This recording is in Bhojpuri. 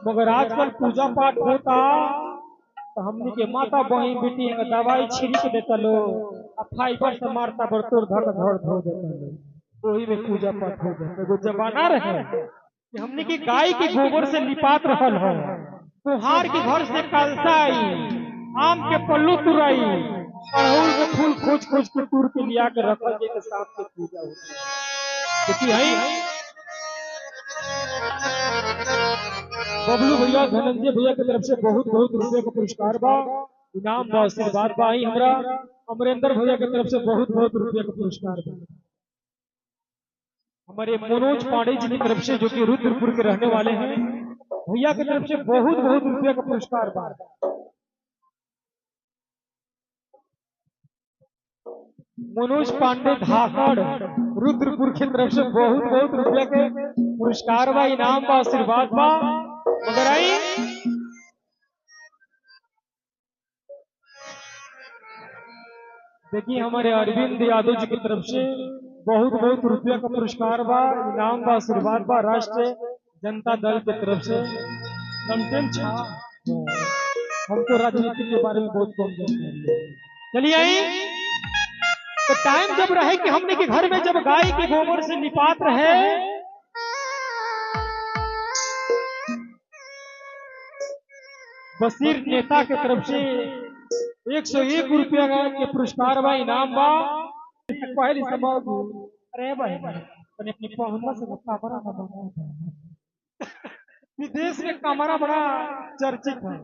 मगर आजकल पूजा पाठ होता तो हमनी के माता बहन बेटी दवाई छिड़क देता लो, फाइबर से मारता बरतोड़ धड़ धड़ धो देता लो, वही में पूजा पाठ हो जाता। एगो जमाना रहे कि हमने की गाय के गोबर से लिपात रहल है, कुहार के घर से कलसा आई, आम के पल्लू तुराई, अड़हुल के फूल खोज खोज के तूर के लिया के रखल जे के साथ के पूजा होती है। बबलू भैया धनंजय भैया की तरफ से बहुत बहुत रुपये का पुरस्कार बा, इनाम बा, आशीर्वाद बा। हमरा अमरेंद्र भैया की तरफ से बहुत बहुत रुपये का पुरस्कार बा। हमारे मनोज पांडे जी की तरफ से जो कि रुद्रपुर के रहने वाले हैं, भैया की तरफ से बहुत बहुत रुपये का पुरस्कार बा। मनोज पांडे धाकड़ रुद्रपुर की तरफ से बहुत बहुत रुपये के पुरस्कार बा, इनाम बा, आशीर्वाद बा। मगर आई देखिए हमारे अरविंद यादव जी की तरफ से बहुत बहुत रुपया का पुरस्कार बा, इनाम बा, आशीर्वाद बा। राष्ट्रीय जनता दल की तरफ से हमको राजनीति के बारे में बहुत कम जानकारी है। चलिए आई तो टाइम जब रहे कि हमने के घर में जब गाय के गोबर से लिपात रहे, बशीर नेता के तरफ से 101 रुपया के पुरस्कार बा, इनाम बा। पहली समाज अरे भाई अपनी पहुंचा से कमरा ना बना विदेश में कमरा बड़ा चर्चित है।